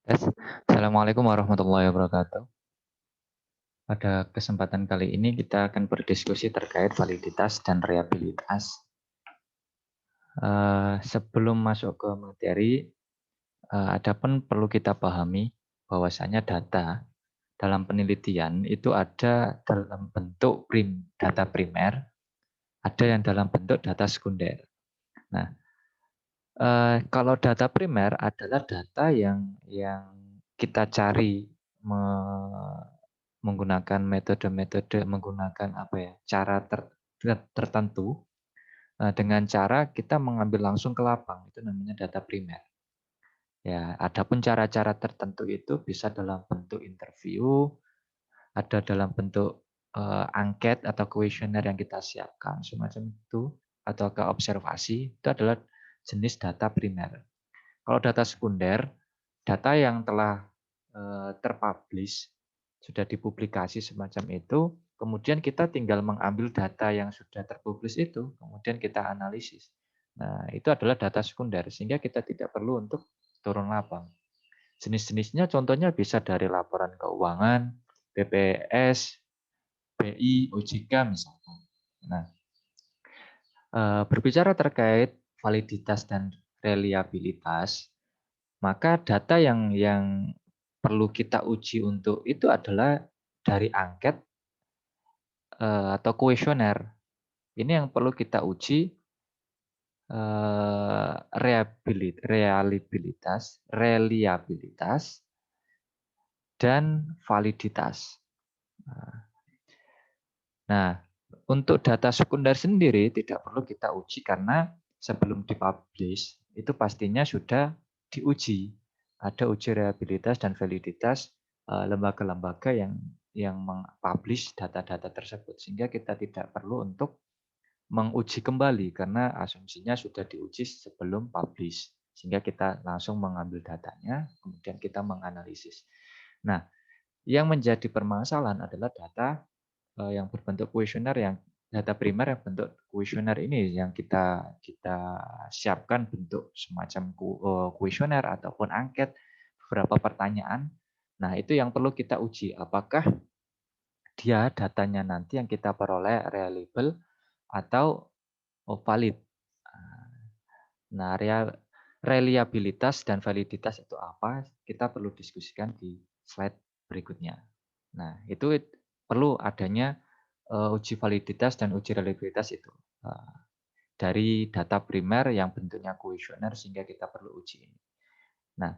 Tes. Assalamualaikum warahmatullahi wabarakatuh. Pada kesempatan kali ini kita akan berdiskusi terkait validitas dan reliabilitas. Sebelum masuk ke materi, ada pun perlu kita pahami bahwasanya data dalam penelitian itu ada dalam bentuk data primer, ada yang dalam bentuk data sekunder. Nah, kalau data primer adalah data yang kita cari menggunakan metode-metode, menggunakan apa ya, cara tertentu, dengan cara kita mengambil langsung ke lapang, itu namanya data primer. Ya, adapun cara-cara tertentu itu bisa dalam bentuk interview, ada dalam bentuk angket atau kuesioner yang kita siapkan, semacam itu, atau ke observasi, itu adalah jenis data primer. Kalau data sekunder, data yang telah terpublish, sudah dipublikasi semacam itu, kemudian kita tinggal mengambil data yang sudah terpublish itu, kemudian kita analisis. Nah, itu adalah data sekunder, sehingga kita tidak perlu untuk turun lapang. Jenis-jenisnya contohnya bisa dari laporan keuangan, BPS, BI, OJK misalkan. Nah, berbicara terkait validitas dan reliabilitas, maka data yang perlu kita uji untuk itu adalah dari angket atau kuesioner. Ini yang perlu kita uji reliabilitas, dan validitas. Nah, untuk data sekunder sendiri tidak perlu kita uji karena sebelum dipublish itu pastinya sudah diuji. Ada uji reliabilitas dan validitas lembaga-lembaga yang mengpublish data-data tersebut, sehingga kita tidak perlu untuk menguji kembali karena asumsinya sudah diuji sebelum publish, sehingga kita langsung mengambil datanya kemudian kita menganalisis. Nah, yang menjadi permasalahan adalah data yang berbentuk kuesioner, yang data primer yang bentuk kuesioner ini yang kita kita siapkan bentuk semacam kuesioner ataupun angket, beberapa pertanyaan. Nah, itu yang perlu kita uji apakah dia datanya nanti yang kita peroleh reliable atau valid. Nah, reliabilitas dan validitas itu apa? Kita perlu diskusikan di slide berikutnya. Nah, itu perlu adanya uji validitas dan uji reliabilitas itu. Dari data primer yang bentuknya kuesioner sehingga kita perlu uji ini. Nah,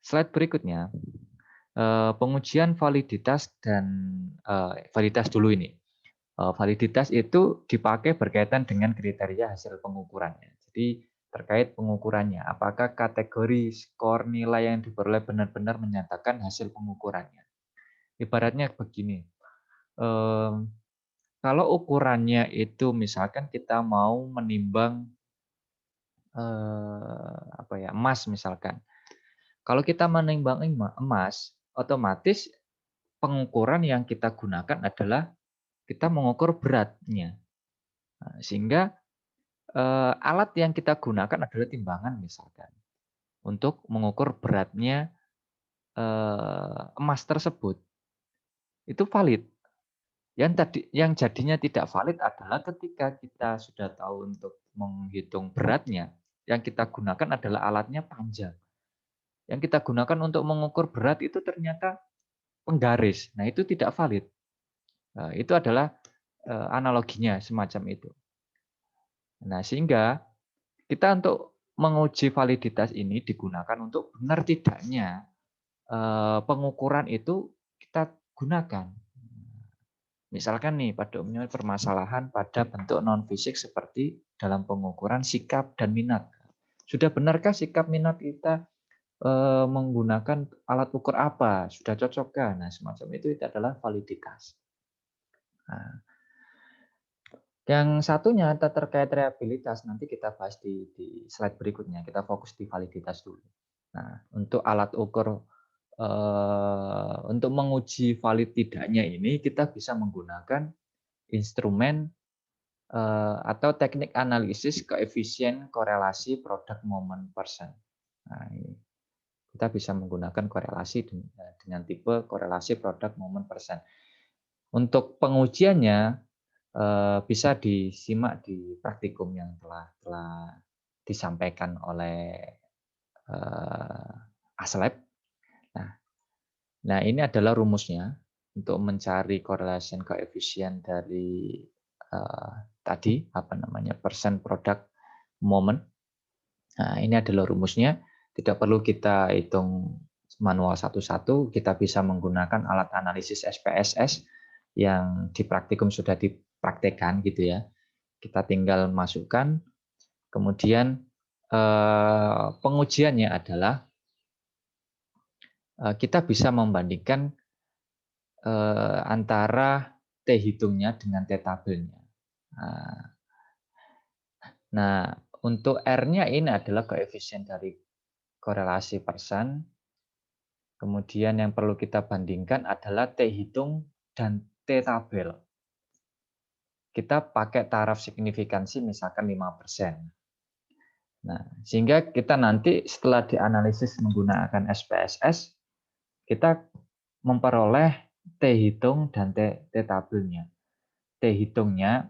slide berikutnya, pengujian validitas dan validitas dulu ini. Validitas itu dipakai berkaitan dengan kriteria hasil pengukurannya. Jadi terkait pengukurannya, apakah kategori skor nilai yang diperoleh benar-benar menyatakan hasil pengukurannya. Ibaratnya begini, kalau ukurannya itu misalkan kita mau menimbang apa ya, emas misalkan. Kalau kita menimbang emas, otomatis pengukuran yang kita gunakan adalah kita mengukur beratnya. Nah, sehingga alat yang kita gunakan adalah timbangan misalkan untuk mengukur beratnya emas tersebut. Itu valid. Yang jadinya tidak valid adalah ketika kita sudah tahu untuk menghitung beratnya, yang kita gunakan adalah alatnya panjang. Yang kita gunakan untuk mengukur berat itu ternyata penggaris. Nah, itu tidak valid. Nah, itu adalah analoginya semacam itu. Nah, sehingga kita untuk menguji validitas ini digunakan untuk benar tidaknya pengukuran itu kita gunakan. Misalkan nih pada umumnya permasalahan pada bentuk non fisik seperti dalam pengukuran sikap dan minat. Sudah benarkah sikap minat kita menggunakan alat ukur apa? Sudah cocokkah? Nah, semacam itu adalah validitas. Nah, yang satunya terkait reliabilitas nanti kita bahas di slide berikutnya. Kita fokus di validitas dulu. Nah, untuk alat ukur untuk menguji valid tidaknya ini kita bisa menggunakan instrumen atau teknik analisis koefisien korelasi produk moment persen. Nah, kita bisa menggunakan korelasi dengan tipe korelasi produk momen persen. Untuk pengujiannya bisa disimak di praktikum yang telah disampaikan oleh ASLab. Nah, ini adalah rumusnya untuk mencari correlation coefficient dari tadi persen produk moment. Nah, ini adalah rumusnya. Tidak perlu kita hitung manual satu-satu, kita bisa menggunakan alat analisis SPSS yang di praktikum sudah dipraktekkan gitu ya. Kita tinggal masukkan, kemudian pengujiannya adalah kita bisa membandingkan antara T hitungnya dengan T tabelnya. Nah, untuk R-nya ini adalah koefisien dari korelasi persen. Kemudian yang perlu kita bandingkan adalah T hitung dan T tabel. Kita pakai taraf signifikansi misalkan 5%. Nah, sehingga kita nanti setelah dianalisis menggunakan SPSS, kita memperoleh T hitung dan T tabelnya. T hitungnya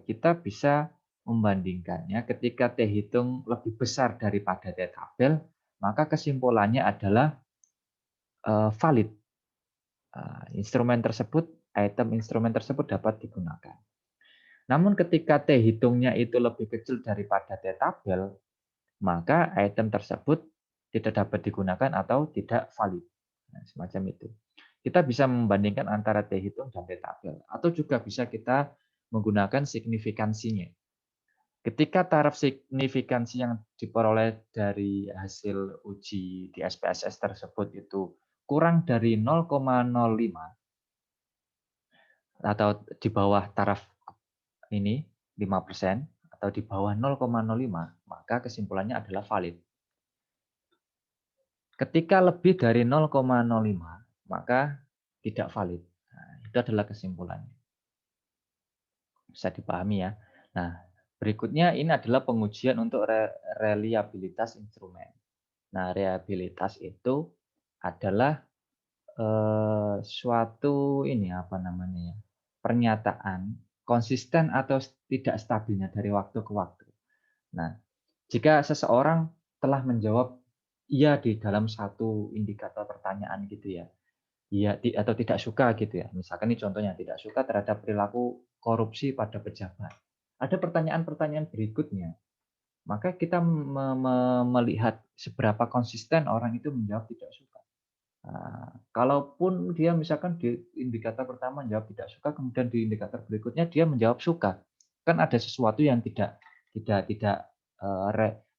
kita bisa membandingkannya ketika T hitung lebih besar daripada T tabel, maka kesimpulannya adalah valid. Item instrumen tersebut dapat digunakan. Namun ketika T hitungnya itu lebih kecil daripada T tabel, maka item tersebut tidak dapat digunakan atau tidak valid. Nah, semacam itu. Kita bisa membandingkan antara T hitung dan T tabel. Atau juga bisa kita menggunakan signifikansinya. Ketika taraf signifikansi yang diperoleh dari hasil uji di SPSS tersebut itu kurang dari 0,05 atau di bawah taraf ini 5% atau di bawah 0,05, maka kesimpulannya adalah valid. Ketika lebih dari 0,05, maka tidak valid. Nah, itu adalah kesimpulannya. Bisa dipahami ya. Nah, berikutnya ini adalah pengujian untuk reliabilitas instrumen. Nah, reliabilitas itu adalah suatu pernyataan konsisten atau tidak stabilnya dari waktu ke waktu. Nah, jika seseorang telah menjawab iya di dalam satu indikator pertanyaan gitu ya, iya atau tidak suka gitu ya. Misalkan ini contohnya tidak suka terhadap perilaku korupsi pada pejabat. Ada pertanyaan-pertanyaan berikutnya. Maka kita melihat seberapa konsisten orang itu menjawab tidak suka. Nah, kalaupun dia misalkan di indikator pertama menjawab tidak suka, kemudian di indikator berikutnya dia menjawab suka, kan ada sesuatu yang tidak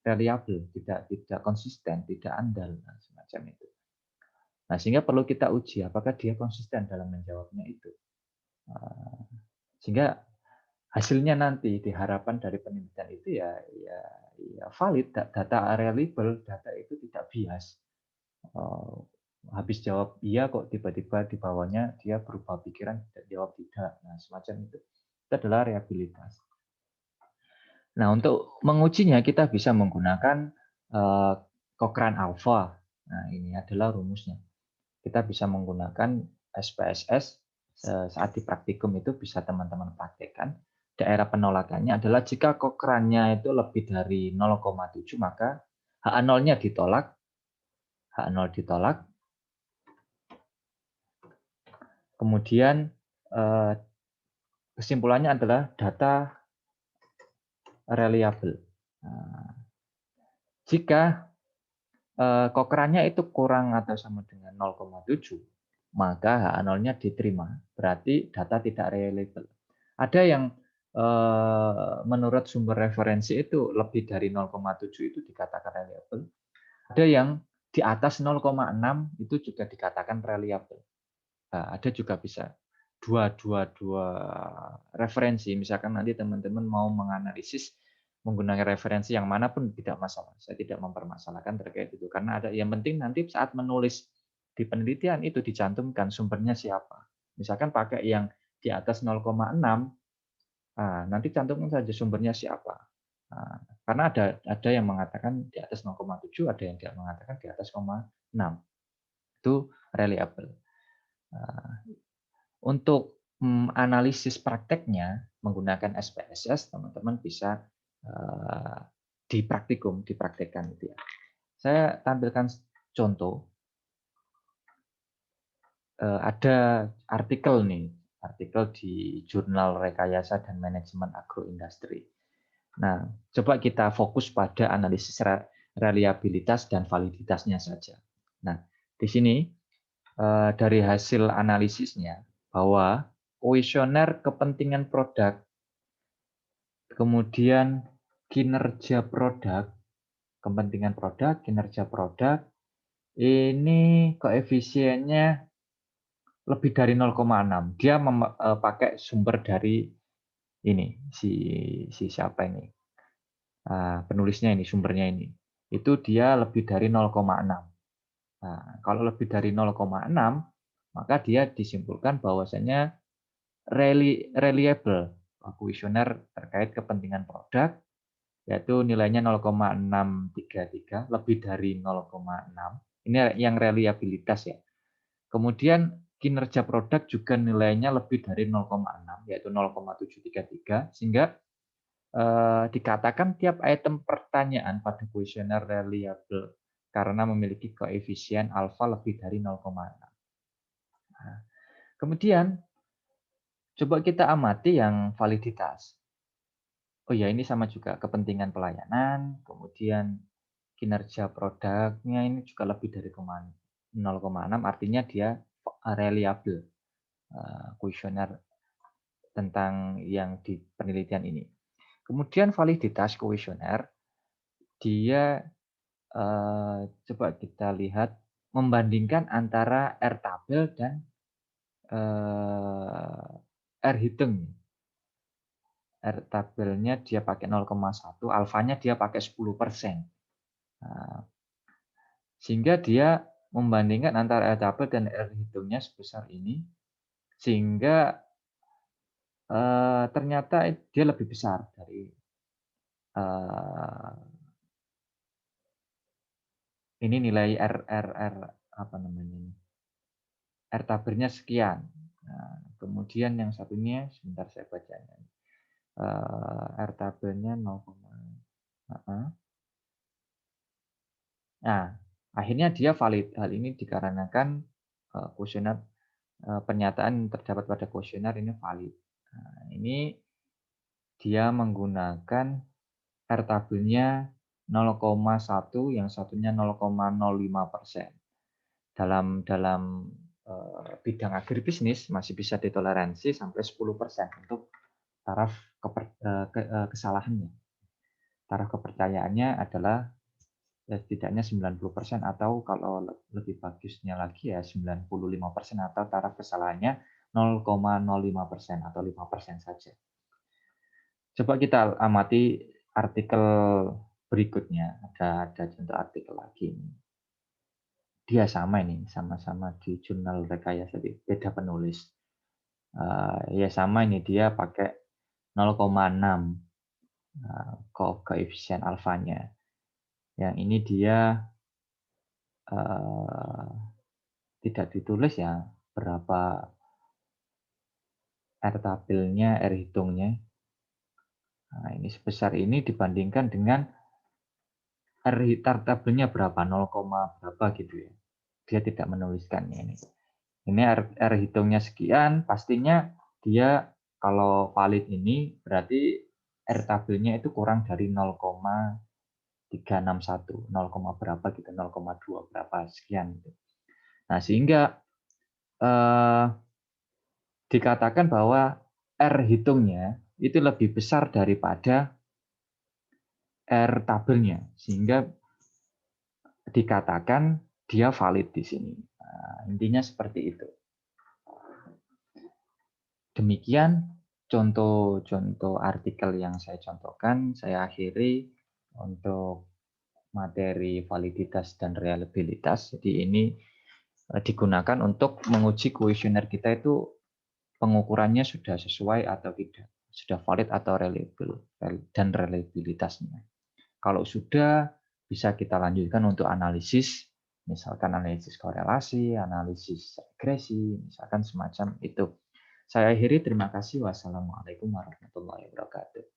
reliable, tidak konsisten, tidak andal, nah, semacam itu. Nah, sehingga perlu kita uji apakah dia konsisten dalam menjawabnya itu. Sehingga hasilnya nanti diharapkan dari penelitian itu ya valid, data reliable, data itu tidak bias. Habis jawab iya kok tiba-tiba di bawahnya dia berubah pikiran dan jawab tidak. Nah, semacam itu. Itu adalah reliabilitas. Nah, untuk mengujinya kita bisa menggunakan Cochrane Alpha. Nah, ini adalah rumusnya. Kita bisa menggunakan SPSS saat di praktikum itu bisa teman-teman praktekkan. Daerah penolakannya adalah jika Cochrane-nya itu lebih dari 0,7 maka HA0-nya ditolak. H0 ditolak. Kemudian kesimpulannya adalah data reliable. Nah, jika Cochrane-nya itu kurang atau sama dengan 0,7, maka HA0-nya diterima. Berarti data tidak reliable. Ada yang menurut sumber referensi itu lebih dari 0,7 itu dikatakan reliable. Ada yang di atas 0,6 itu juga dikatakan reliable. Nah, ada juga bisa dua referensi. Misalkan nanti teman-teman mau menganalisis menggunakan referensi yang manapun tidak masalah. Saya tidak mempermasalahkan terkait itu karena ada yang penting nanti saat menulis di penelitian itu dicantumkan sumbernya siapa. Misalkan pakai yang di atas 0,6, nanti cantumkan saja sumbernya siapa. Karena ada yang mengatakan di atas 0,7, ada yang mengatakan di atas 0,6. Itu reliable. Untuk analisis prakteknya menggunakan SPSS, teman-teman bisa dipraktekkan gitu ya. Saya tampilkan contoh. Ada artikel di Jurnal Rekayasa dan Manajemen Agroindustri. Nah, coba kita fokus pada analisis reliabilitas dan validitasnya saja. Nah, di sini dari hasil analisisnya bahwa kuesioner kepentingan produk, kemudian kinerja produk, kepentingan produk, kinerja produk, ini koefisiennya lebih dari 0,6. Dia pakai sumber dari ini, si siapa ini? Penulisnya ini, sumbernya ini. Itu dia lebih dari 0,6. Nah, kalau lebih dari 0,6, maka dia disimpulkan bahwasanya reliable kuesioner terkait kepentingan produk, yaitu nilainya 0,633, lebih dari 0,6. Ini yang reliabilitas ya. Kemudian kinerja produk juga nilainya lebih dari 0,6, yaitu 0,733, sehingga dikatakan tiap item pertanyaan pada kuesioner reliable karena memiliki koefisien alfa lebih dari 0,6. Nah, kemudian coba kita amati yang validitas. Oh ya, ini sama juga kepentingan pelayanan, kemudian kinerja produknya ini juga lebih dari 0,6, artinya dia reliable kuesioner tentang yang di penelitian ini. Kemudian validitas kuesioner, dia coba kita lihat membandingkan antara R tabel dan R hitung. R tabelnya dia pakai 0,1, alfanya dia pakai 10%. Nah, sehingga dia membandingkan antara R tabel dan R hitungnya sebesar ini, sehingga ternyata dia lebih besar dari ini nilai R apa namanya ini? R tabelnya sekian. Nah, kemudian yang satunya sebentar saya bacanya. R tabelnya 0, nah, akhirnya dia valid. Hal ini dikarenakan kuesioner pernyataan terdapat pada kuesioner ini valid. Nah, ini dia menggunakan R tabelnya 0,1, yang satunya 0,05%. Dalam bidang agribisnis masih bisa ditoleransi sampai 10% untuk taraf kesalahannya. Taraf kepercayaannya adalah setidaknya 90%, atau kalau lebih bagusnya lagi ya 95%, atau taraf kesalahannya 0,05% atau 5% saja. Coba kita amati artikel berikutnya. Ada contoh artikel lagi. Dia sama ini, sama-sama di Jurnal Rekayasa, beda penulis. Ya sama ini, dia pakai 0,6 koefisien alfanya. Yang ini dia tidak ditulis ya berapa R tabelnya, R hitungnya. Nah, ini sebesar ini dibandingkan dengan R tabelnya berapa, 0, berapa gitu ya. Dia tidak menuliskannya ini. Ini R hitungnya sekian, pastinya dia kalau valid ini berarti R tabelnya itu kurang dari 0,361, 0, berapa gitu, 0,2 berapa sekian gitu. Nah, sehingga dikatakan bahwa R hitungnya itu lebih besar daripada R tabelnya, sehingga dikatakan dia valid di sini. Nah, intinya seperti itu. Demikian contoh-contoh artikel yang saya contohkan. Saya akhiri untuk materi validitas dan reliabilitas. Jadi ini digunakan untuk menguji kuesioner kita itu pengukurannya sudah sesuai atau tidak, sudah valid atau reliable dan reliabilitasnya. Kalau sudah, bisa kita lanjutkan untuk analisis, misalkan analisis korelasi, analisis regresi, misalkan semacam itu. Saya akhiri, terima kasih. Wassalamualaikum warahmatullahi wabarakatuh.